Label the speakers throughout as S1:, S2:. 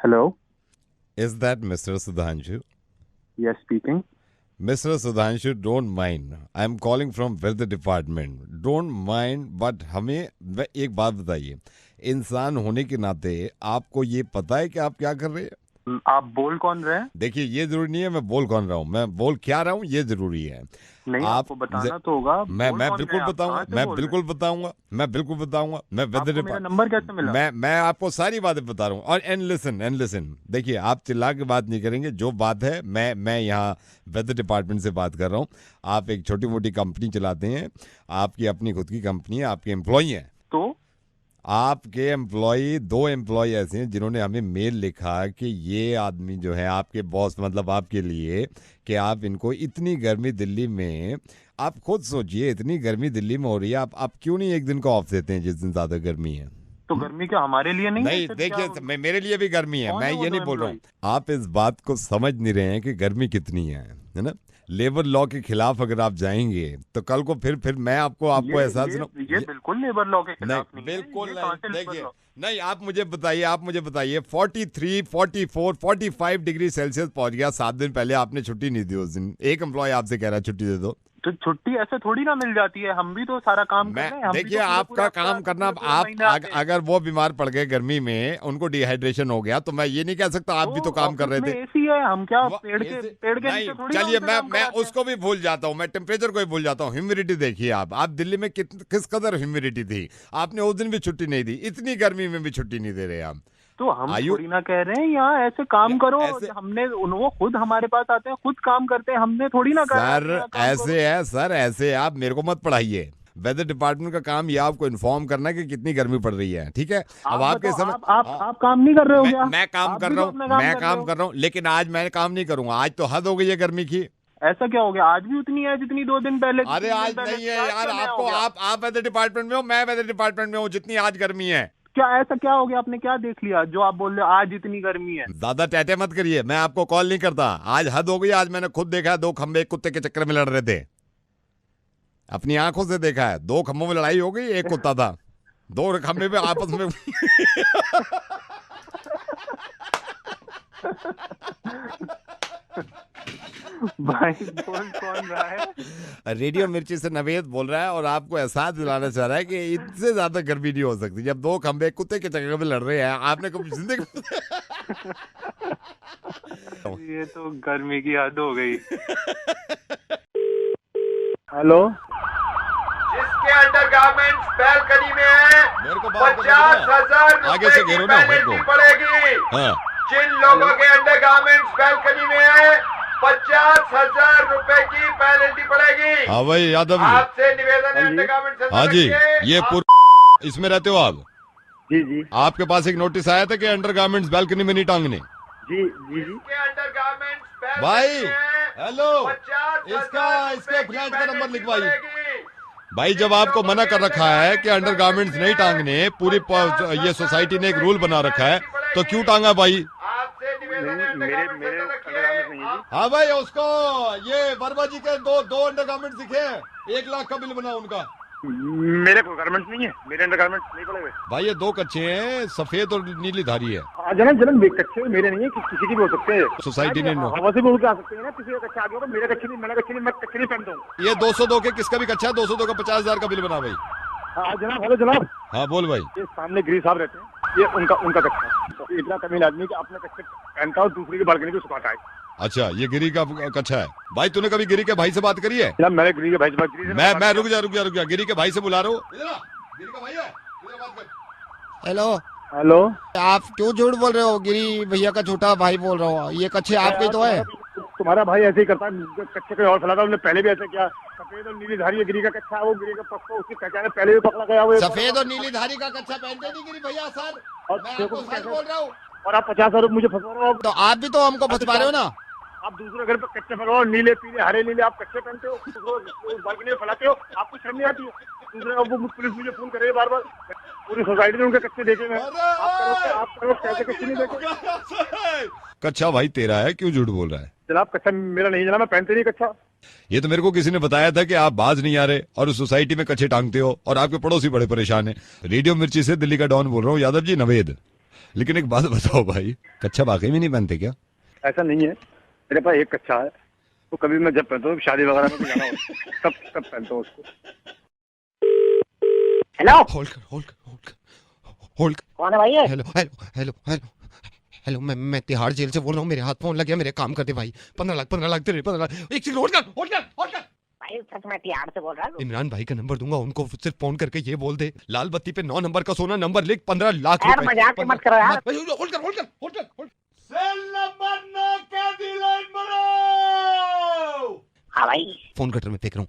S1: Hello.
S2: Is that Mr. Sudhanshu?
S1: Yes, speaking.
S2: Mr. Sudhanshu, don't mind. I'm calling from weather department. Don't mind, but हमें एक बात बताइए, इंसान होने के नाते आपको ये पता है कि आप क्या कर रहे हैं?
S1: आप बोल कौन रहे हैं?
S2: देखिए, ये जरूरी नहीं है मैं बोल कौन रहा हूँ, मैं बोल क्या रहा हूँ ये जरूरी है।
S1: नहीं,
S2: आप
S1: आपको बताना तो होगा।
S2: मैं
S1: बोल कौन
S2: बिल्कुल
S1: रहे हैं आप?
S2: बताऊंगा,
S1: कहाँ से
S2: मैं
S1: बोल रहे
S2: बिल्कुल बताऊंगा, मैं बिल्कुल बताऊंगा। मैं
S1: हैं?
S2: वेदर
S1: आपको मेरा नंबर कैसे मिला?
S2: मैं आपको सारी बातें बता रहा हूँ। और एंड लिसन, देखिए, आप चिल्ला के बात नहीं करेंगे। जो बात है, मैं यहाँ वेदर डिपार्टमेंट से बात कर रहा हूँ। आप एक छोटी मोटी कंपनी चलाते हैं, आपकी अपनी खुद की कंपनी है, आपके एम्प्लॉई हैं।
S1: तो
S2: आपके एम्प्लॉय, 2 एम्प्लॉय ऐसे हैं जिन्होंने हमें मेल लिखा कि ये आदमी जो है आपके बॉस, मतलब आपके लिए, कि आप इनको इतनी गर्मी दिल्ली में, आप खुद सोचिए, इतनी गर्मी दिल्ली में हो रही है, आप क्यों नहीं एक दिन का ऑफ देते हैं जिस दिन ज्यादा गर्मी है?
S1: तो गर्मी क्या हमारे लिए नहीं है?
S2: नहीं,
S1: फिर
S2: देखिए,
S1: क्या?
S2: मेरे लिए भी गर्मी है,
S1: कौन
S2: मैं
S1: है वो
S2: ये
S1: दो
S2: नहीं बोल रहा हूँ।
S1: एम्प्लॉय?
S2: आप इस बात को समझ नहीं रहे हैं कि गर्मी कितनी है ना? लेबर लॉ के खिलाफ अगर आप जाएंगे तो कल को फिर मैं आपको एहसास
S1: ये बिल्कुल लेबर लॉ के खिलाफ
S2: नहीं,
S1: नहीं है।
S2: बिल्कुल
S1: ये
S2: नहीं।
S1: कहाँ से लेबर
S2: देखिए,
S1: लॉ?
S2: नहीं, आप मुझे बताइए 43, 44, 45 डिग्री सेल्सियस पहुंच गया 7 दिन पहले, आपने छुट्टी नहीं दी उस दिन। एक एम्प्लॉय आपसे कह रहा है छुट्टी दे दो।
S1: तो छुट्टी ऐसे थोड़ी ना मिल जाती है। हम भी तो सारा काम कर रहे हैं। हम भी
S2: देखिए,
S1: तो
S2: आपका काम करना, आप अगर वो बीमार पड़ गए गर्मी में, उनको डिहाइड्रेशन हो गया, तो मैं ये नहीं कह सकता आप भी तो काम कर रहे थे।
S1: एसी है, हम क्या पेड़ के
S2: नहीं,
S1: नीचे थोड़ी
S2: चलिए,
S1: ना उनसे काम
S2: मैं
S1: कराते हैं।
S2: उसको भी भूल जाता हूँ, मैं टेम्परेचर को भी भूल जाता हूँ। ह्यूमिडिटी देखिए, आप दिल्ली में किस कदर ह्यूमिडिटी थी। आपने उस दिन भी छुट्टी नहीं दी, इतनी गर्मी में भी छुट्टी नहीं दे रहे आप।
S1: तो हम
S2: आयु
S1: थोड़ी ना कह रहे हैं यहाँ ऐसे काम करो।
S2: ऐसे
S1: हमने वो खुद हमारे पास आते हैं, खुद काम करते हैं। हमने थोड़ी ना कहा कि
S2: सर,
S1: यहाँ काम करो।
S2: ऐसे है सर, ऐसे है, आप मेरे को मत पढ़ाइए। वेदर डिपार्टमेंट का काम ये आपको इन्फॉर्म करना है कि कितनी गर्मी पड़ रही है, ठीक है? अब
S1: आप
S2: आपके
S1: बताओ,
S2: समय
S1: आप काम नहीं कर रहे हो क्या?
S2: मैं काम
S1: आप
S2: कर
S1: भी
S2: रहा
S1: तो
S2: हूँ,
S1: अपना काम
S2: मैं
S1: कर रहे
S2: काम
S1: हो।
S2: कर रहा हूँ, लेकिन आज मैं काम नहीं करूंगा। आज तो हद हो गई है गर्मी की।
S1: ऐसा क्या हो गया? आज भी उतनी है जितनी 2 दिन पहले थी,
S2: अरे
S1: 3 दिन
S2: आज
S1: पहले
S2: नहीं
S1: थी।
S2: है
S1: आज
S2: यार,
S1: क्या नया हो
S2: आपको
S1: गया?
S2: आप वेदर डिपार्टमेंट में हो, मैं वेदर डिपार्टमेंट में हूँ। जितनी आज गर्मी है,
S1: क्या ऐसा क्या हो गया? आपने क्या देख लिया जो आप बोल रहे हो आज इतनी गर्मी है?
S2: ज्यादा टैटे मत करिए, मैं आपको कॉल नहीं करता। आज हद हो गई। आज मैंने खुद देखा है, 2 खंबे एक कुत्ते के चक्कर में लड़ रहे थे। अपनी आंखों से देखा है, 2 खंभों में लड़ाई हो गई, एक कुत्ता था, 2 खंबे में आपस में
S1: भाई बोल कौन रहा है?
S2: रेडियो मिर्ची से नवेद बोल रहा है, और आपको एहसास दिलाना चाह रहा है कि इससे ज्यादा गर्मी नहीं हो सकती जब 2 खंबे एक कुत्ते के चक्कर में लड़ रहे हैं। आपने कभी जिंदगी
S1: ये तो गर्मी की हद हो गई। हेलो।
S3: जिसके अंडरगारमेंट्स बैल्कनी में है,
S2: मेरे को बात करने दो
S3: 50,000
S2: ना। आगे
S3: रुपए
S2: से
S3: की
S2: घेरो ना मेरे
S3: पेनल्टी
S2: को।
S3: पड़ेगी।
S2: हाँ,
S3: जिन लोगों के अंडरगारमेंट्स बैल्कनी में है, 50,000 रुपए की पेनल्टी पड़ेगी।
S2: हाँ भाई यादव जी।
S3: आपसे निवेदन है अंडरगारमेंट्स अंदर
S2: हाँ जी,
S3: रखिए।
S2: ये
S3: आप-
S2: इसमें रहते हो आप?
S1: जी जी
S2: आपके पास एक नोटिस आया था कि अंडरगारमेंट्स बालकनी में नहीं टांगने।
S1: जी जी जी।
S3: जिसके अंडरगारमेंट्स बैल्कनी
S2: भाई,
S3: में है,
S2: हेलो,
S3: 50,000
S2: इसके
S3: रुपए की
S2: फ्लैट का नंबर
S3: पेनल्टी
S2: लिखवाइए।
S3: पड़ेगी।
S2: भाई, जब आपको मना कर रखा है कि अंडरगारमेंट्स नहीं टांगने, ये सोसाइटी ने एक रूल बना रखा है, तो क्यों टांगा भाई?
S3: आपसे निवेदन है
S1: मेरे
S3: अंडरगारमेंट्स
S1: मेरे
S3: अंदर
S1: अंडरगारमेंट्स नहीं है
S3: रखिए।
S2: हाँ भाई, उसको ये वर्मा जी के दो अंडरगारमेंट्स दिखे हैं, 1 लाख का बिल बना उनका।
S1: जी। मेरे को गारमेंट्स नहीं है, मेरे अंडरगारमेंट्स नहीं पड़े हुए।
S2: भाई, ये 2 कच्चे हैं, सफेद और नीली धारी है।
S1: हाँ जनाब, कच्चे मेरे नहीं है, किसी की भी हो सकते हैं।
S2: सोसाइटी ने
S1: हवा से भी उड़ के आ सकते हैं ना, किसी का कच्चा आ गया तो मेरे कच्चे नहीं, मैंने कच्चे नहीं, मैं कच्चे नहीं पहनता हूँ।
S2: ये 202 के किसका भी कच्चा है, 202 का 50,000 का बिल बना भाई।
S1: हाँ जनाब, हेलो जनाब।
S2: हाँ बोल भाई।
S1: ये सामने गिरी साहब रहते हैं, ये उनका कच्चा है। तो इतना तमिल आदमी कि अपने कच्चे पहनता है और दूसरी की बालकनी को सुखाता है।
S2: अच्छा, ये गिरी का कच्चा है। भाई, तूने कभी गिरी के भाई से बात करी है?
S1: जनाब मैंने गिरी के भाई से बात की।
S2: मैं रुक जा, गिरी के भाई से बुला रहा हूँ। गिरी का भाई है, इधर बात कर।
S4: Hello,
S1: hello.
S4: आप क्यों झूठ बोल रहे हो? गिरी भैया का छोटा भाई बोल रहा हूँ। ये कच्चे आपके तो है।
S1: तुम्हारा भाई ऐसे ही करता है, कच्चे कोई और फैलाता है। उन्होंने पहले भी ऐसे किया। सफेद और नीली धारी गिरी का कच्चा है, वो गिरी का पक्का उसकी पहचान है, पहले भी पकड़ा गया वो।
S4: सफेद और नीली धारी का कच्चा पहनते नहीं गिरी भैया सर।
S1: और
S4: मैं
S1: देखो
S4: आपको सच
S1: कैसे-
S4: बोल रहा हूँ।
S1: और आप 50,000 रुपये मुझे फंसा रहे हो।
S4: तो आप भी तो हमको फंसवा रहे हो ना।
S1: आप दूसरे घर पे कच्चे फैलाओ, नीले पीले हरे नीले आप कच्चे पहनते हो, बालकनी में फैलाते हो। आपको शर्म नहीं आती है? दूसरे वो पुलिस मुझे फोन करे बार बार, पूरी सोसाइटी ने उनके कच्चे देखे हैं। आप करो कैसे कच्चे नहीं देखे?
S2: कच्चा भाई तेरा है, क्यों झूठ बोल रहा है?
S1: जनाब कच्चा मेरा नहीं, जनाब मैं पहनते नहीं कच्चा।
S2: ये तो मेरे को किसी ने बताया था कि आप बाज नहीं आ रहे और उस सोसाइटी में कच्चे टांगते हो, और आपके पड़ोसी बड़े परेशान हैं। रेडियो मिर्ची से दिल्ली का डॉन बोल रहा हूँ, यादव जी नवेद। लेकिन एक बात बताओ भाई, कच्छा वाकई में नहीं पहनते क्या?
S1: ऐसा नहीं है, मेरे पास एक कच्छा है, तो कभी मैं जब पहनता हूँ शादी वगैरह में जाना हो तब पहनता हूँ उसको।
S5: हेलो,
S2: होल्ड कर।
S5: कौन है भाई ये?
S4: हेलो, मैं तिहाड़ जेल से बोल रहा हूँ। मेरे हाथ फोन लग गया, मेरे काम करते भाई। 15 लाख तेरे 15 लाख। एक सेकंड होल्ड कर।
S5: भाई सच में तिहाड़ से बोल रहा है?
S4: इमरान भाई का नंबर दूंगा, उनको सिर्फ फोन करके ये बोल दे, लाल बत्ती पे 9 नंबर का सोना, नंबर लिख, 15 लाख
S5: यार
S4: रुपए।
S5: मजाक मत करो यार।
S4: होल्ड कर।
S3: सेल नंबर 9 के दी लाइन मारो।
S5: हाँ भाई,
S4: फोन कटर में फेंक रहा हूँ।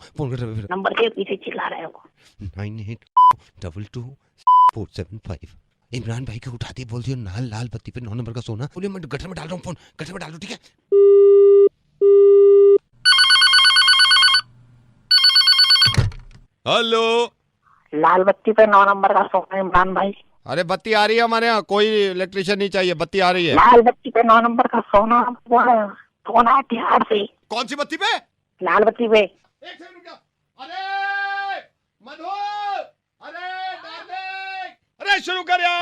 S5: नंबर के पीछे चिल्ला रहे हो।
S4: 98222475। इमरान भाई को उठाती बोल दियो ना, लाल बत्ती पे 9 नंबर का सोना। बोलिए मैं गटर में डाल रहा हूँ फोन, गटर में डाल दो, ठीक है?
S2: हेलो।
S5: लाल बत्ती पे 9 नंबर का सोना इमरान भाई।
S4: अरे बत्ती आ रही है हमारे यहाँ, कोई इलेक्ट्रिशियन नहीं चाहिए, बत्ती आ रही है।
S5: लाल बत्ती पे 9 नंबर का सोना सोना है तिहाड़ से।
S2: कौन सी बत्ती पे?
S5: लाल बत्ती पे।
S2: एक सेकंड रुक जा। अरे मधु, अरे डार्लिंग, अरे शुरू कर यार।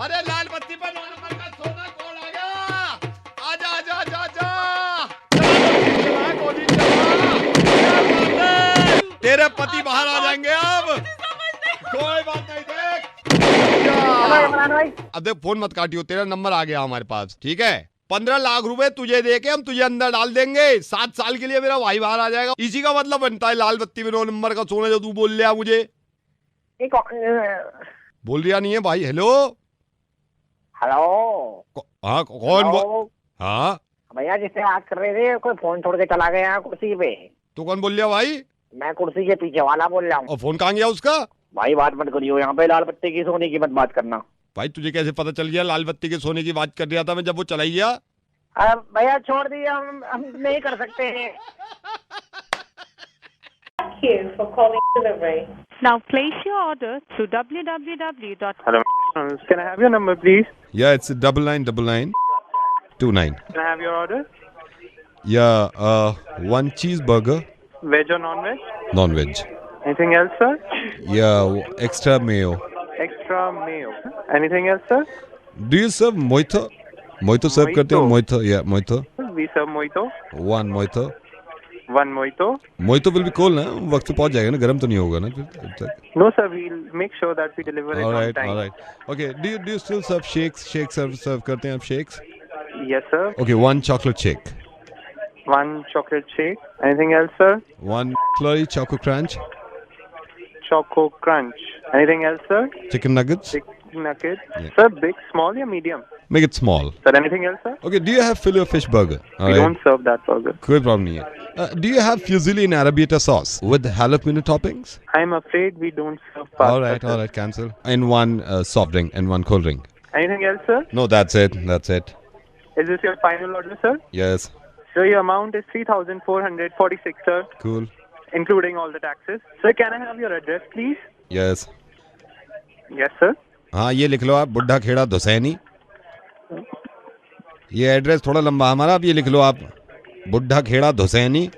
S2: अरे लाल बत्ती पे 9 नंबर का सोना कौन आ गया? आजा। चला, गोली चला। तेरे पति बाहर आ जाएंगे अब। कोई बात नहीं, देख।
S5: हेलो इमरान भाई।
S4: अब देख, फोन मत काटियो, तेरा नंबर आ गया हमारे पास, ठीक है? 15 लाख रुपए तुझे देके हम तुझे अंदर डाल देंगे। 7 साल के लिए मेरा भाई बाहर आ जाएगा। इसी का मतलब बनता है लाल बत्ती में 9 नंबर का सोना, जो तू बोल लिया मुझे। बोल रिया नहीं है भाई। हेलो। हाँ कौन? हाँ
S5: भैया, जिससे बात कर रहे थे कोई फोन छोड़ के चला गया कुर्सी पे।
S2: तो कौन बोल लिया भाई?
S5: मैं कुर्सी के पीछे वाला बोल रहा हूँ।
S2: और फोन कहाँ गया उसका?
S5: भाई बात मत करियो, यहाँ पे लाल बत्ती की सोने की मत बात करना।
S2: भाई तुझे कैसे पता चल गया? लाल बत्ती के सोने की बात कर रहा था मैं, जब वो चला ही गया।
S5: भैया छोड़ दिए, हम नहीं कर सकते हैं।
S6: Thank you for calling delivery. Now place your order through www.
S1: Hello, can I have your number please?
S2: Yeah, it's 999929.
S1: Can I have your order?
S2: Yeah, one cheeseburger,
S1: Veg or non-veg?
S2: non-veg.
S1: Anything else, sir?
S2: Yeah, extra mayo.
S1: Extra mayo. Anything else, sir?
S2: Do you serve mojito? Mojito serve करते हो? Mojito, yeah, mojito.
S1: We serve mojito.
S2: One mojito.
S1: One mojito.
S2: Mojito will be cold ना, वक्त पे पहुंच जाएगा ना, गर्म तो नहीं होगा ना फिर तक?
S1: No, sir. We'll make sure that we deliver it on time.
S2: All right. Okay. Do you still serve shakes? Shakes serve करते हैं आप shakes?
S1: Yes, sir.
S2: Okay, one chocolate shake.
S1: One chocolate shake. Anything else, sir?
S2: One flurry choco crunch.
S1: Choco crunch. Anything else, sir?
S2: Chicken nuggets.
S1: Chicken nugget.
S2: Yeah.
S1: Sir, big, small, or medium?
S2: Make it small.
S1: Sir, anything else, sir?
S2: Okay. Do you have filet of fish burger? All
S1: We
S2: right.
S1: don't serve that burger.
S2: कोई problem नहीं है. Do you have fusilli in arrabbiata sauce with jalapeno toppings?
S1: I'm afraid we don't serve pasta.
S2: All right. Cancel. And one soft drink and one cold drink.
S1: Anything else, sir?
S2: No, that's it.
S1: Is this your final order, sir?
S2: Yes.
S1: So your amount is 3,446, sir,
S2: Cool.
S1: including all the taxes. Sir, can I have your address, please?
S2: Yes.
S1: Yes, sir.
S2: हाँ, ये लिख लो आप, बुड्ढा खेड़ा धुसैनी। ये address थोड़ा लंबा हमारा, अब ये लिख लो आप, बुड्ढा खेड़ा धुसैनी,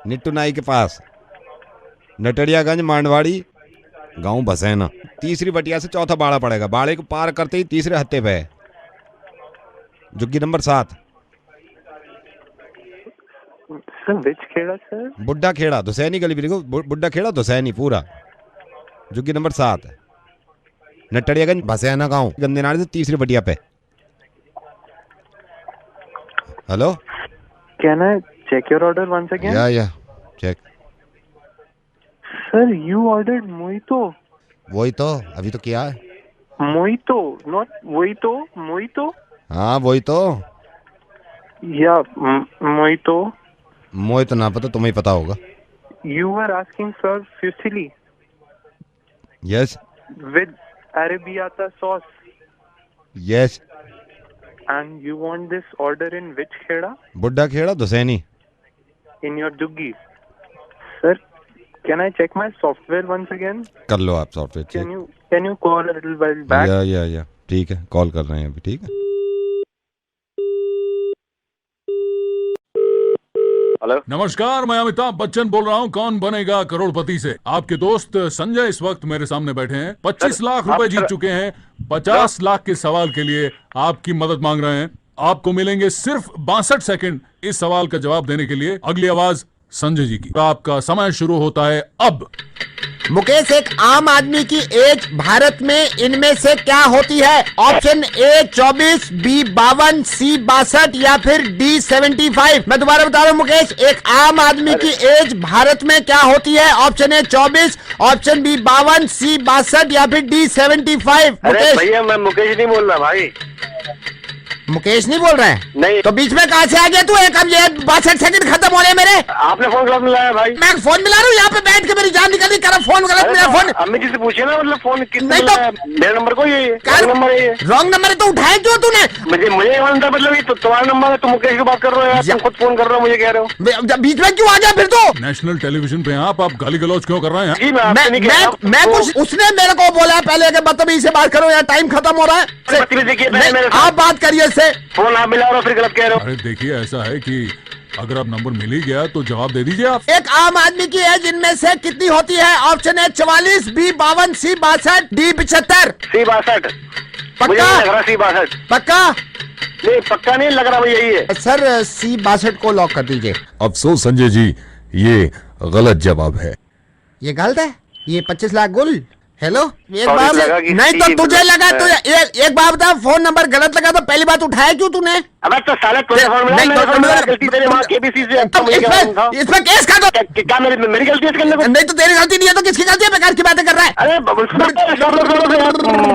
S2: निट्टू नाई के पास, नटड़ियागंज मांडवाड़ी, गांव बसैना। तीसरी बटिया से चौथा बाड़ा पड़ेगा, बाड़े को पार करते ही तीसरे हत्ते पे है, झुग्गी number 7।
S1: Sir, which kheda, sir?
S2: बुड्ढा खेड़ा धुसैनी गली भी लिखो, बुड्ढा खेड़ा धुसैनी पूरा, झुग्गी नंबर 7, नटड़ियागंज बसैना गांव, गंदे नाले से तीसरी बटिया पे। Hello.
S1: Can I check your order once again?
S2: या check.
S1: Sir, you ordered mojito.
S2: वही तो अभी तो क्या है?
S1: Mojito, not mojito. Mojito?
S2: हाँ वही तो।
S1: Yeah, mojito.
S2: मोहित तो ना पता, तुम्हें ही पता होगा।
S1: You were asking for fusilli
S2: yes
S1: with arrabbiata sauce.
S2: Yes.
S1: And you want this order in which kheda?
S2: बुड्ढा Kheda धुसैनी।
S1: In your juggi. Sir, can I check my software once again?
S2: कर लो आप सॉफ्टवेयर
S1: Can
S2: चेक।
S1: you call a little while back?
S2: या ठीक है, call कर रहे हैं अभी, ठीक है।
S1: हेलो
S7: नमस्कार, मैं अमिताभ बच्चन बोल रहा हूँ कौन बनेगा करोड़पति से। आपके दोस्त संजय इस वक्त मेरे सामने बैठे हैं, 25 लाख रुपए जीत चुके हैं। 50 लाख के सवाल के लिए आपकी मदद मांग रहे हैं। आपको मिलेंगे सिर्फ 62 सेकंड इस सवाल का जवाब देने के लिए। अगली आवाज संजय जी की। आपका समय शुरू होता है अब।
S8: मुकेश, एक आम आदमी की एज भारत में इनमें से क्या होती है? ऑप्शन ए 24, बी 52, सी 62 या फिर डी 75। मैं दोबारा बता रहा हूँ मुकेश, एक आम आदमी की एज भारत में क्या होती है? ऑप्शन ए 24, ऑप्शन बी 52, सी 62 या फिर डी 75।
S1: अरे भैया मैं मुकेश नहीं बोल रहा भाई।
S8: मुकेश नहीं बोल रहे हैं?
S1: नहीं।
S8: तो बीच में कहाँ से आ गया तू? एक अब ये 62 सेकंड खत्म हो रहे हैं मेरे।
S1: आपने फोन कब मिलाया भाई?
S8: मैं फोन मिला रहा हूँ यहाँ पे बैठ के, मेरी जान निकल रही। कर फोन गलत मेरा फोन।
S1: अम्मी जी से पूछिए ना, मतलब फोन किसने
S8: नहीं तो
S1: मेरा नंबर को ये नंबर है।
S8: रॉन्ग नंबर है तो उठाए क्यों तूने?
S1: मुझे मतलब ये तो तुम्हारा नंबर है, तुम मुकेश की बात कर रहे हो यार, तुम खुद फोन कर रहे हो, मुझे कह रहे हो।
S8: बीच में क्यों आ गया फिर तो?
S7: नेशनल टेलीविजन पे आप गाली गलौज क्यों कर रहे हैं?
S1: जी मैं
S8: कुछ उसने मेरे को बोला पहले कि बदतमीजी से बात करो, यार टाइम खत्म हो रहा है। आप बात करिए इससे।
S1: फोन आप मिला रहे हो फिर गलत कह रहे हो।
S7: अरे देखिए, ऐसा है कि अगर आप नंबर मिल ही गया तो जवाब दे दीजिए आप।
S8: एक आम आदमी की एज इनमें से कितनी होती है? Option A 44, B 52, C 62, D 75।
S1: C 62।
S8: पक्का?
S1: लग रहा सी 62।
S8: पक्का?
S1: नहीं पक्का नहीं लग रहा, भाई यही है
S8: सर। सी 62 को लॉक कर दीजिए।
S7: अफसोस संजय जी, ये गलत जवाब है।
S8: ये गलत है? ये 25 लाख गुल। हेलो, एक
S1: और
S8: बार
S1: लगा कि
S8: नहीं तो तुझे लगा तो एक बात बता, फोन नंबर गलत लगा तो पहली बात उठाया क्यों तूने?
S1: अबे तो साले तुझे फोन मिला, मेरे फोन मिला, गलती तेरे वहाँ केबीसी से।
S8: इसमें केस कर दो।
S1: क्या मेरी गलती है इसके अंदर?
S8: नहीं तो तेरी गलती नहीं है तो किसकी गलती है? बेकार की बातें कर रहा है।
S1: अरे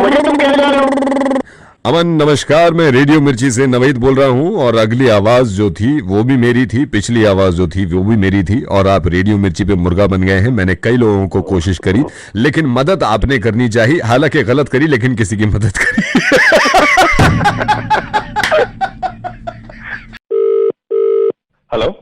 S1: मुझे तुम कह रहे हो।
S2: अमन नमस्कार, मैं रेडियो मिर्ची से नवीद बोल रहा हूं और अगली आवाज जो थी वो भी मेरी थी, पिछली आवाज जो थी वो भी मेरी थी और आप रेडियो मिर्ची पे मुर्गा बन गए हैं। मैंने कई लोगों को कोशिश करी लेकिन मदद आपने करनी चाहिए, हालांकि गलत करी लेकिन किसी की मदद करी।
S1: हेलो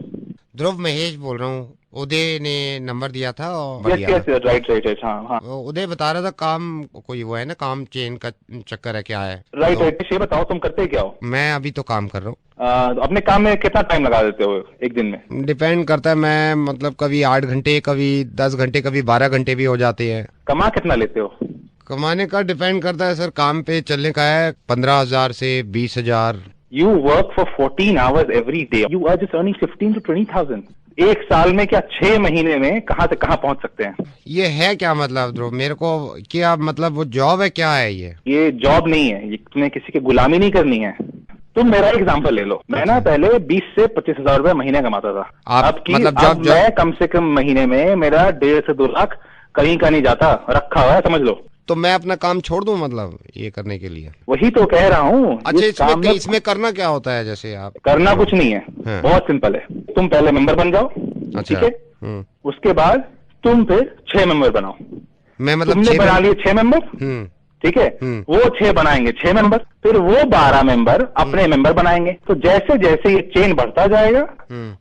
S8: ध्रुव, महेश बोल रहा हूँ। उदय ने नंबर दिया था और
S1: राइट हाँ।
S8: उदय बता रहा था काम कोई वो है ना, काम चेन का चक्कर है क्या है?
S1: राइट ये बताओ तुम करते क्या हो?
S8: मैं अभी तो काम कर रहा हूँ।
S1: अपने काम में कितना टाइम लगा देते हो एक दिन में?
S8: डिपेंड करता है, मैं मतलब कभी 8 घंटे, कभी 10 घंटे, कभी 12 घंटे भी हो जाते हैं।
S1: कमा कितना लेते हो?
S8: कमाने का डिपेंड करता है सर, काम पे चलने का है 15,000 से 20,000।
S1: You work for 14 hours every day. You are just earning 15 to 20,000. एक साल में क्या 6 महीने में कहाँ से कहाँ पहुँच सकते हैं?
S8: ये है क्या मतलब ध्रुव? मेरे को क्या मतलब वो जॉब है क्या है ये
S1: जॉब नहीं है, ये तुम्हें किसी की गुलामी नहीं करनी है। तुम मेरा एग्जांपल ले लो। मैं ना पहले 20 से 25,000 रुपए महीने कमाता था। अब मैं कम से कम महीने में मेरा 1.5 से 2 लाख कहीं का नहीं जाता, रखा हुआ है, समझ लो।
S8: तो मैं अपना काम छोड़ दूं मतलब ये करने के लिए?
S1: वही तो कह रहा हूँ।
S8: अच्छा, इसमें करना क्या होता है? जैसे आप
S1: करना कुछ नहीं है, बहुत सिंपल है। तुम पहले मेंबर बन जाओ, ठीक है? उसके बाद तुम फिर 6 मेंबर बनाओ।
S8: मैं मतलब
S1: तुमने बना लिए 6 मेंबर, ठीक है? वो 6 बनाएंगे 6 मेंबर, फिर वो 12 मेंबर अपने मेंबर बनाएंगे। तो जैसे जैसे ये चेन बढ़ता जाएगा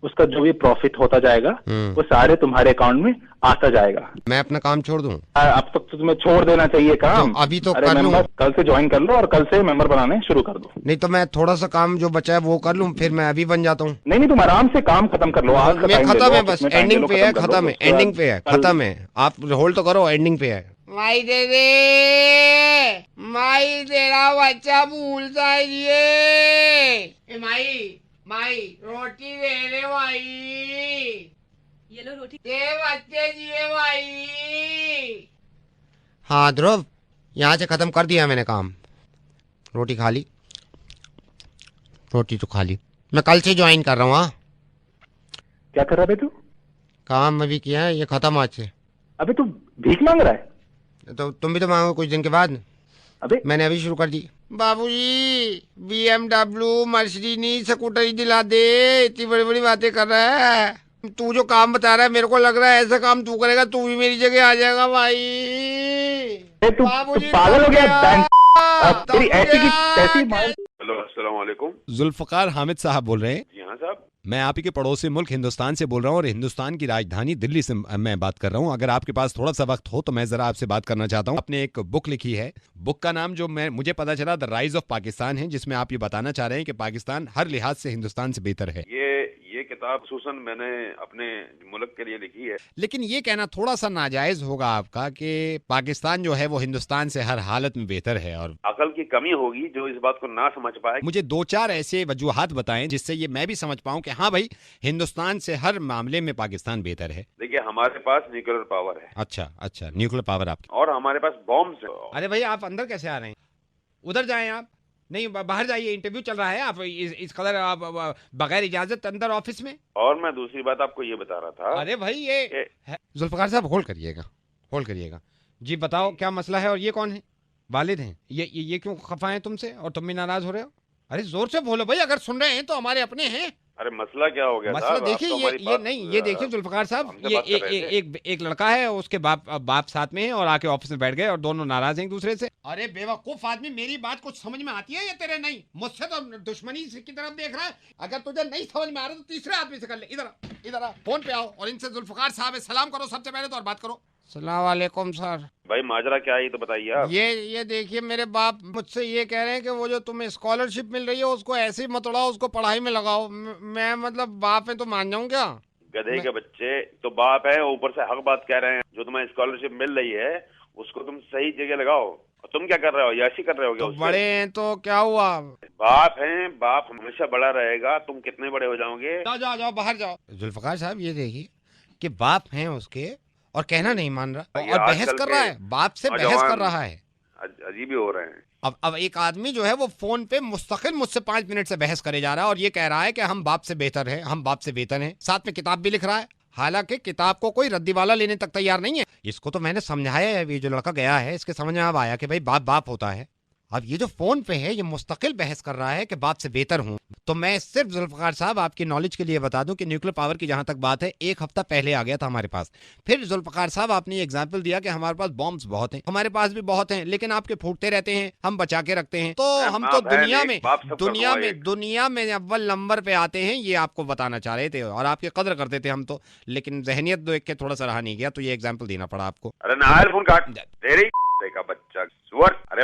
S1: उसका जो भी प्रॉफिट होता जाएगा वो सारे तुम्हारे अकाउंट में आता जाएगा।
S8: मैं अपना काम छोड़ दूं?
S1: अब तक तो तुम्हें छोड़ देना चाहिए काम।
S8: तो अभी तो कर लूं।
S1: कल से ज्वाइन कर लो और कल से मेंबर बनाने शुरू कर दो।
S8: नहीं तो मैं थोड़ा सा काम जो बचा है वो कर लूं, फिर मैं अभी बन जाता हूँ।
S1: नहीं तुम आराम से काम खत्म कर लो। आज
S8: खत्म है, बस एंडिंग पे है, खत्म है, एंडिंग पे है, खत्म है। आप होल्ड तो करो, एंडिंग पे है। माई दे दे, माई तेरा बच्चा भूलता है ये। माई रोटी दे दे माई, ये लो रोटी दे बच्चे दिए माई। हाँ ध्रुव, यहाँ से खत्म कर दिया मैंने काम। रोटी खा ली, रोटी तो खा ली। मैं कल से ज्वाइन कर रहा हूँ। हाँ
S1: क्या कर रहा है तू?
S8: काम अभी किया है, ये खत्म आज से।
S1: अबे तू भीख मांग रहा है?
S8: तो तुम भी तो मांगो कुछ दिन के बाद।
S1: अबे
S8: मैंने अभी शुरू कर दी। बाबूजी BMW मर्सिडीज स्कूटर दिला दे, इतनी बड़ी बड़ी बातें कर रहा है। तू जो काम बता रहा है मेरे को लग रहा है ऐसा काम तू करेगा तू भी मेरी जगह आ जाएगा भाई।
S1: तू पागल हो गया? तेरी ऐसी की तैसी।
S3: हेलो अस्सलाम वालेकुम।
S2: जुल्फकार हामिद साहब बोल रहे हैं?
S3: यहाँ साहब,
S2: मैं आप ही के पड़ोसी मुल्क हिंदुस्तान से बोल रहा हूँ और हिंदुस्तान की राजधानी दिल्ली से मैं बात कर रहा हूँ। अगर आपके पास थोड़ा सा वक्त हो तो मैं जरा आपसे बात करना चाहता हूँ। आपने एक बुक लिखी है, बुक का नाम जो मुझे पता चला द राइज ऑफ पाकिस्तान है, जिसमें आप ये बताना चाह रहे हैं कि पाकिस्तान हर लिहाज से हिंदुस्तान से बेहतर है।
S3: ये
S9: खिताब खुसूसन मैंने अपने मुल्क के लिए लिखी है।
S8: लेकिन ये कहना थोड़ा सा नाजायज होगा आपका कि पाकिस्तान जो है वो हिंदुस्तान से हर हालत में बेहतर है, और
S9: अकल की कमी होगी जो इस बात को ना समझ पाए।
S8: मुझे 2-4 ऐसे वजूहात बताएं जिससे ये मैं भी समझ पाऊं कि हाँ भाई हिंदुस्तान से हर मामले में पाकिस्तान बेहतर है।
S9: देखिए, हमारे पास न्यूक्लियर पावर है।
S8: अच्छा, न्यूक्लियर पावर आपकी,
S9: और हमारे पास बॉम्ब्स है।
S8: अरे भाई आप अंदर कैसे आ रहे हैं? उधर जाएं आप, नहीं बाहर जाइए, इंटरव्यू चल रहा है। आप इस कदर आप बगैर इजाजत अंदर ऑफिस में।
S9: और मैं दूसरी बात आपको ये बता रहा था।
S8: अरे भाई ये जुल्फकार साहब होल्ड करिएगा जी, बताओ क्या मसला है और ये कौन है? वालिद हैं ये क्यों खफा हैं तुमसे और तुम भी नाराज हो रहे हो? अरे जोर से बोलो भाई, अगर सुन रहे हैं तो हमारे अपने हैं।
S9: अरे मसला क्या हो गया?
S8: मसला देखिए ये देखिए जुल्फकार साहब, ये एक लड़का है, उसके बाप साथ में है और आके ऑफिस में बैठ गए और दोनों नाराज हैं एक दूसरे से। अरे बेवकूफ आदमी, मेरी बात कुछ समझ में आती है या तेरे नहीं? मुझसे तो दुश्मनी की तरफ देख रहा है। अगर तुझे नहीं समझ में आ रहा तो तीसरे आदमी से कर ले। इधर आ, फोन पे आओ और इनसे जुल्फकार साहब सलाम करो सबसे पहले तो, और बात करो। सलाम वालेकुम सर।
S9: भाई माजरा क्या है ये तो बताइए आप।
S8: ये देखिए, मेरे बाप मुझसे ये कह रहे हैं कि वो जो तुम्हें स्कॉलरशिप मिल रही है उसको ऐसे ही मत उड़ाओ, उसको पढ़ाई में लगाओ। मैं मतलब बाप है तो मान जाऊं क्या?
S9: गधे के बच्चे, तो बाप है ऊपर से हक बात कह रहे हैं। जो तुम्हें स्कॉलरशिप मिल रही है उसको तुम सही जगह लगाओ। और तुम क्या कर रहे हो? याशी कर रहे हो क्या?
S8: तो बड़े हैं तो क्या हुआ?
S9: बाप हैं, बाप हमेशा बड़ा रहेगा। तुम कितने बड़े हो जाओगे?
S8: जाओ बाहर जाओ। जुल्फकार साहब ये देखिए कि बाप हैं उसके और कहना नहीं मान रहा और बहस कर रहा है, बाप से बहस कर रहा है।
S9: अजीब ही हो रहे हैं।
S8: अब एक आदमी जो है वो फोन पे मुस्तकिल मुझसे 5 मिनट से बहस करे जा रहा है और ये कह रहा है कि हम बाप से बेहतर हैं, हम बाप से बेहतर हैं। साथ में किताब भी लिख रहा है, हालांकि किताब को कोई रद्दी वाला लेने तक तैयार नहीं है। इसको तो मैंने समझाया है, ये जो लड़का गया है इसके समझ में अब आया कि भाई बाप होता है। अब ये जो फोन पे है ये मुस्तकिल बहस कर रहा है कि बाप से बेहतर हूं। तो मैं सिर्फ जुल्फकार साहब आपकी नॉलेज के लिए बता दूं कि न्यूक्लियर पावर की जहां तक बात है, 1 हफ्ता पहले आ गया था हमारे पास। फिर जुल्फकार साहब आपने एग्जाम्पल दिया कि हमारे पास बॉम्ब्स बहुत हैं, हमारे पास भी बहुत हैं, लेकिन आपके फूटते रहते हैं, हम बचा के रखते हैं। तो हम तो दुनिया में अव्वल नंबर पे आते हैं, ये आपको बताना चाह रहे थे और आपकी कदर करते थे हम तो। लेकिन जहनियत देख के थोड़ा सा रहा नहीं गया, तो ये एग्जाम्पल देना पड़ा आपको।
S9: अरे नायर फोन काट, तेरी का बच्चा सुअर। अरे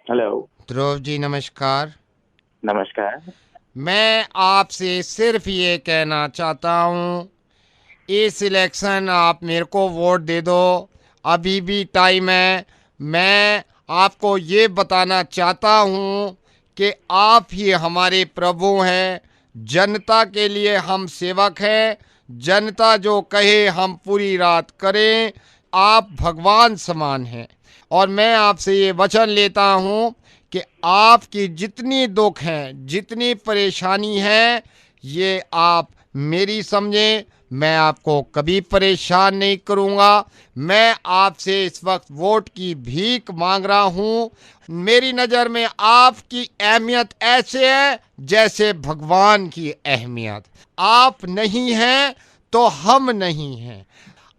S10: हेलो
S8: ध्रुव जी, नमस्कार।
S10: नमस्कार।
S8: मैं आपसे सिर्फ ये कहना चाहता हूँ, इस इलेक्शन आप मेरे को वोट दे दो, अभी भी टाइम है। मैं आपको ये बताना चाहता हूँ कि आप ही हमारे प्रभु हैं, जनता के लिए हम सेवक हैं, जनता जो कहे हम पूरी रात करें। आप भगवान समान हैं और मैं आपसे ये वचन लेता हूँ कि आपकी जितनी दुख हैं, जितनी परेशानी है, ये आप मेरी समझें। मैं आपको कभी परेशान नहीं करूँगा। मैं आपसे इस वक्त वोट की भीख मांग रहा हूँ। मेरी नज़र में आपकी अहमियत ऐसे है जैसे भगवान की अहमियत। आप नहीं हैं तो हम नहीं हैं,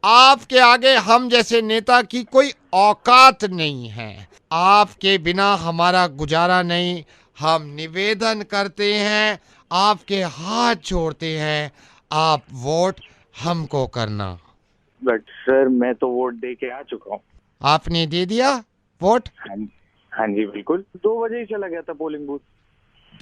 S8: आपके आगे हम जैसे नेता की कोई औकात नहीं है। आपके बिना हमारा गुजारा नहीं। हम निवेदन करते हैं, आपके हाथ जोड़ते हैं, आप वोट हमको करना।
S10: बट सर मैं तो वोट दे के आ चुका हूँ।
S8: आपने दे दिया वोट?
S10: हाँ जी बिल्कुल, 2 बजे ही चला गया था पोलिंग बूथ।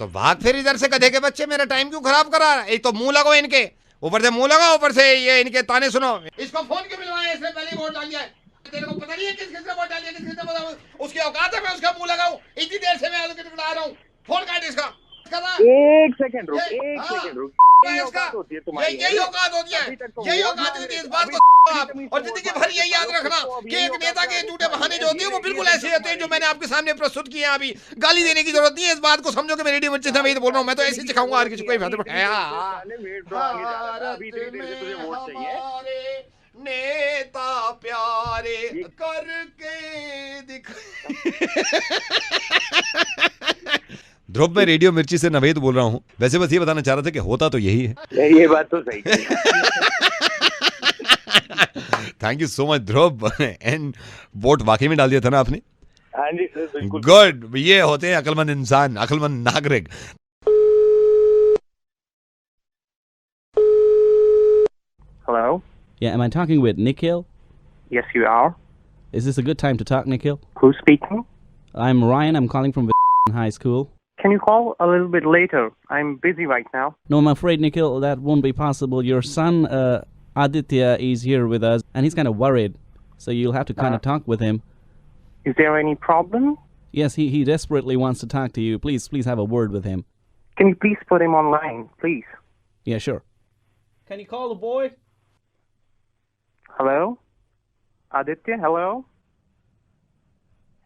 S8: तो भाग फिर इधर से, गधे के बच्चे, मेरा टाइम क्यों खराब करा? एक तो मुंह लगो इनके, ऊपर से मुंह लगा, ऊपर से ये इनके ताने सुनो। इसको फोन क्यों मिलवाया? इसने पहले वोट डाल दिया है। तेरे को पता नहीं है किस किसने वोट डाल दिया, किस किसने बताओ? उसकी औकात है मैं उसका मुंह लगाऊं? इतनी देर से मैं आ रहा हूँ। फोन काट इसका।
S10: एक सेकंड रुक, एक सेकंड रुक। यही औकात होती है तुम्हारी,
S8: यही औकात होती है, यही औकात होती है। इस बात को आप और जिंदगी भर यही याद रखना कि एक नेता के झूठे बहाने जो होते हैं वो बिल्कुल ऐसे होते हैं जो मैंने आपके सामने प्रस्तुत किए हैं। अभी गाली देने की जरूरत नहीं है, इस बात को समझो कि मैं रेडियो बच्चे था, मैं बोल रहा हूँ। मैं तो ऐसे सिखाऊंगा हर किसी को। नेता प्यारे करके दिख। ध्रुव, मैं रेडियो मिर्ची से नवेद बोल रहा हूँ। वैसे बस ये बताना चाह रहा था कि होता तो यही है।
S10: ये बात तो सही है।
S8: Thank you so much Dhruv. And vote वाकई में डाल दिया था ना आपने?
S10: हाँ जी सर बिल्कुल।
S8: गुड, ये होते हैं अक्लमंद इंसान, अक्लमंद नागरिक।
S10: Hello?
S11: Yeah, am I talking with Nikhil?
S10: Yes, you are.
S11: Is this a good time to talk, Nikhil?
S10: Who's speaking?
S11: I'm Ryan. I'm calling from High School.
S10: Can you call a little bit later? I'm busy right now.
S11: No, I'm afraid, Nikhil, that won't be possible. Your son, Aditya, is here with us, and he's kind of worried. So you'll have to kind of talk with him.
S10: Is there any problem?
S11: Yes, he desperately wants to talk to you. Please have a word with him.
S10: Can you please put him online, please?
S11: Yeah, sure. Can you call the boy?
S10: Hello? Aditya, hello?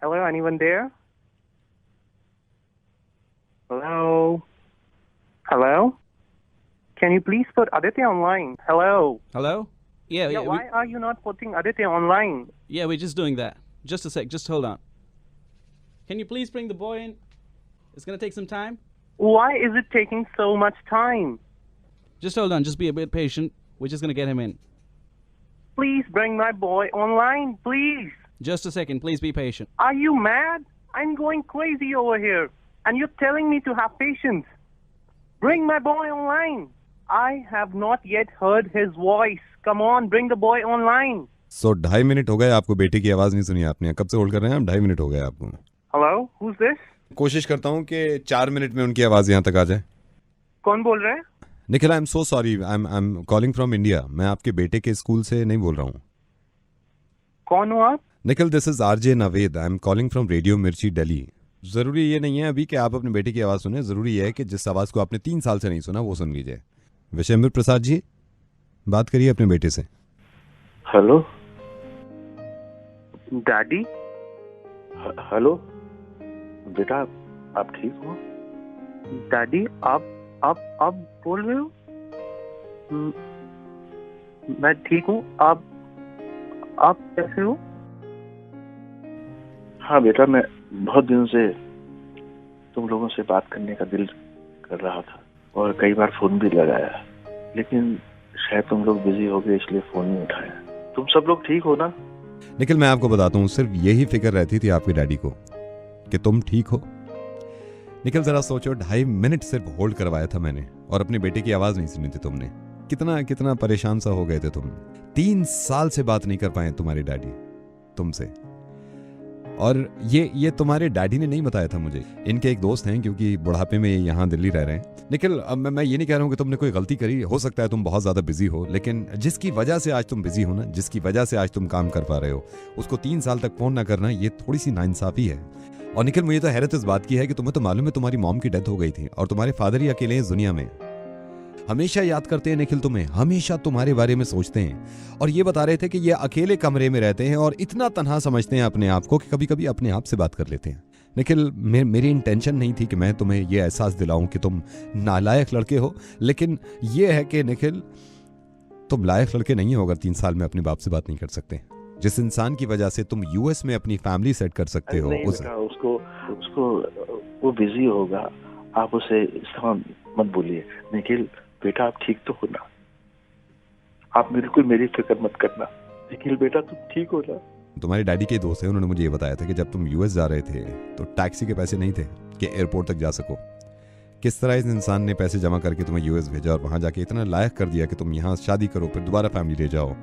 S10: Hello, anyone there? Hello? Hello? Can you please put Aditya online? Hello?
S11: Hello? Yeah,
S10: why are you not putting Aditya online?
S11: Yeah, we're just doing that. Just a sec, just hold on. Can you please bring the boy in? It's going to take some time.
S10: Why is it taking so much time?
S11: Just hold on, just be a bit patient. We're just going to get him in.
S10: Please bring my boy online, please.
S11: Just a second, please be patient.
S10: Are you mad? I'm going crazy over here. And you're telling me to have patience. Bring my boy online. I have not yet heard his voice. Come on, bring the boy online.
S2: So 2.5 minute हो गए आपको बेटे की आवाज नहीं सुनी आपने? कब से होल्ड कर रहे हैं हम? 2.5 मिनट हो गए आपको.
S10: Hello, who's this?
S2: कोशिश करता हूँ कि 4 मिनट में उनकी आवाज यहाँ तक आ जाए.
S10: कौन बोल रहे हैं?
S2: निखिल, आई am so sorry. I am calling from India. मैं आपके बेटे के स्कूल से नहीं बोल रहा हूँ.
S10: कौन हो आप?
S2: Nikhil, this is RJ Naved. I am calling from radio मिर्ची दिल्ली. जरूरी ये नहीं है अभी कि आप अपने बेटे की आवाज सुने. जरूरी है कि जिस आवाज को आपने 3 साल से नहीं सुना वो सुन लीजिए. विशेंद्र प्रसाद जी, बात करिए अपने बेटे से.
S12: Hello
S10: daddy.
S12: हेलो बेटा, आप ठीक हो?
S10: डैडी, आप बोल रहे हो? मैं ठीक हूँ. आप कैसे हो?
S12: हाँ बेटा, मैं बहुत दिनों से तुम लोगों से बात करने का दिल कर रहा था और कई बार फोन भी लगाया, लेकिन शायद तुम लोग बिजी हो गए इसलिए फोन नहीं उठाया. तुम सब लोग ठीक हो ना?
S2: निखिल, मैं आपको बताता हूँ, सिर्फ यही फिक्र रहती थी आपके डैडी को कि तुम ठीक हो. निखिल, जरा सोचो, 2.5 मिनट सिर्फ होल्ड करवाया था मैंने और अपने बेटे की आवाज नहीं सुनी थी तुमने. कितना परेशान सा हो गए थे तुम. 3 साल से बात नहीं कर पाए तुम्हारे डैडी तुमसे. और ये तुम्हारे डैडी ने नहीं बताया था मुझे. इनके एक दोस्त हैं, क्योंकि बुढ़ापे में यहाँ दिल्ली रह रहे हैं. निखिल, अब मैं ये नहीं कह रहा हूँ कि तुमने कोई गलती करी. हो सकता है तुम बहुत ज्यादा बिजी हो, लेकिन जिसकी वजह से आज तुम बिजी हो ना, जिसकी वजह से आज तुम काम कर पा रहे हो, उसको 3 साल तक फोन ना करना, ये थोड़ी सी नाइंसाफी है. और निखिल, मुझे तो हैरत इस बात की है कि तुम्हें तो मालूम है तुम्हारी मॉम की डेथ हो गई थी और तुम्हारे फादर ही अकेले हैं इस दुनिया में. हमेशा याद करते हैं निखिल तुम्हें, हमेशा तुम्हारे बारे में सोचते हैं. और ये बता रहे थे कि ये अकेले कमरे में रहते हैं और इतना तन्हा समझते हैं अपने आप को कि कभी कभी अपने आप से बात कर लेते हैं. निखिल, मेरी इंटेंशन नहीं थी कि मैं तुम्हें ये एहसास दिलाऊं कि तुम नालायक लड़के हो, लेकिन ये है कि निखिल, तुम लायक लड़के नहीं हो अगर 3 साल में अपने बाप से बात नहीं कर सकते. जिस इंसान की वजह से तुम यूएस में अपनी फैमिली सेट कर सकते हो,
S12: उसको वो बिजी होगा. आप उसे इस तरह मत बोलिए. निखिल बेटा, आप ठीक तो हो ना? आप बिल्कुल मेरी फिक्र मत करना. निखिल बेटा, तुम ठीक हो ना?
S2: तुम्हारे डैडी के दोस्त हैं, उन्होंने मुझे ये बताया था कि जब तुम यूएस जा रहे थे तो टैक्सी के पैसे नहीं थे कि एयरपोर्ट तक जा सको. किस तरह इस इंसान ने पैसे जमा करके तुम्हें यूएस भेजा और वहां जाके इतना लायक कर दिया कि तुम यहाँ शादी करो, फिर दोबारा फैमिली ले जाओ.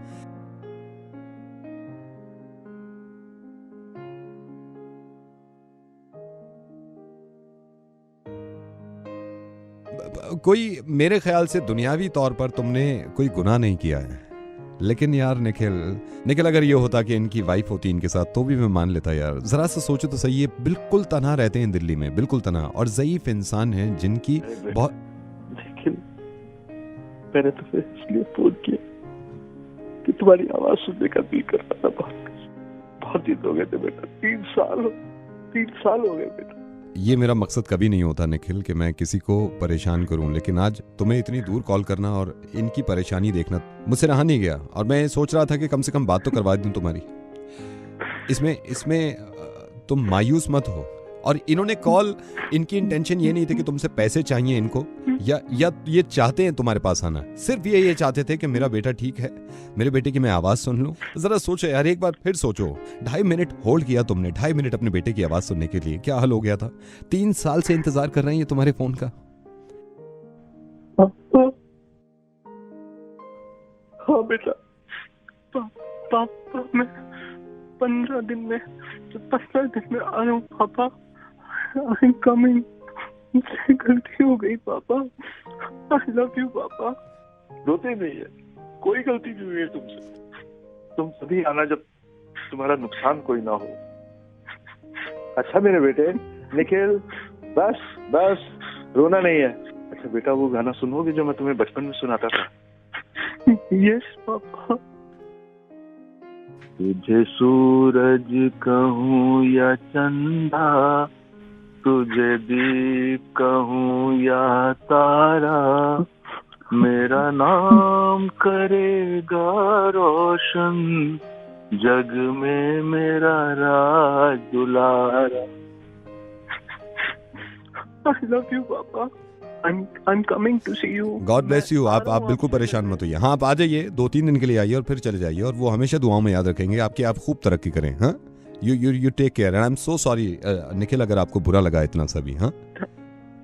S2: कोई मेरे ख्याल से दुनियावी तौर पर तुमने कोई गुनाह नहीं किया है. लेकिन यार निखिल, अगर ये होता कि इनकी वाइफ होती इनके साथ तो भी मैं मान लेता यार. जरा सा सोचो तो सही, ये बिल्कुल तन्हा रहते हैं दिल्ली में, बिल्कुल तन्हा, और ज़ईफ इंसान हैं जिनकी बहुत.
S12: निखिल, मैंने तो फिर इसलिए फोन किया कि तुम्हारी आवाज सुनने का दिल कर रहा था. बहुत दिन हो गए थे बेटा. 3 साल हो गए बेटा.
S2: ये मेरा मकसद कभी नहीं होता निखिल कि मैं किसी को परेशान करूं, लेकिन आज तुम्हें इतनी दूर कॉल करना और इनकी परेशानी देखना मुझसे रहा नहीं गया. और मैं सोच रहा था कि कम से कम बात तो करवा दूं तुम्हारी. इसमें तुम मायूस मत हो. और इन्होंने कॉल, इनकी इंटेंशन ये नहीं थी कि तुमसे पैसे चाहिए इनको, या ये चाहते हैं तुम्हारे पास आना. सिर्फ ये चाहते थे कि मेरा बेटा ठीक है, मेरे बेटे की मैं आवाज सुन लूं. जरा सोचो यार, एक बार फिर सोचो. 2.5 मिनट होल्ड किया तुमने, 2.5 मिनट अपने बेटे की आवाज सुनने के लिए. क्या हाल हो गया था? 3 साल से इंतजार कर रहे हैं ये तुम्हारे फोन का.
S12: हाँ बेटा, पापा, मैं 15 दिन में आ रहा हूँ. पापा, I'm coming. मुझसे गलती हो गई पापा। आई लव यू पापा। रोते नहीं है, कोई गलती नहीं हुई है तुमसे। तुम तभी आना जब तुम्हारा नुकसान कोई ना हो। अच्छा मेरे बेटे निखिल, बस बस रोना नहीं है। अच्छा बेटा वो गाना सुनोगे जो मैं तुम्हें बचपन में सुनाता था? Yes papa. तुझे सूरज कहूँ या चंदा, तुझे दीप कहूँ या तारा, मेरा नाम करेगा रोशन, जग में मेरा राज दुलारा। I love you, Papa. I'm coming to see you.
S2: God bless you. आप बिल्कुल परेशान मत होइए। हाँ आप आ जाइए, 2-3 दिन के लिए आइए और फिर चले जाइए, और वो हमेशा दुआओं में याद रखेंगे आपकी। आप खूब तरक्की करें। हाँ you take care and I am so sorry Nikhil अगर आपको बुरा लगा इतना सभी। हाँ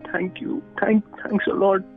S12: thank you, thanks a lot.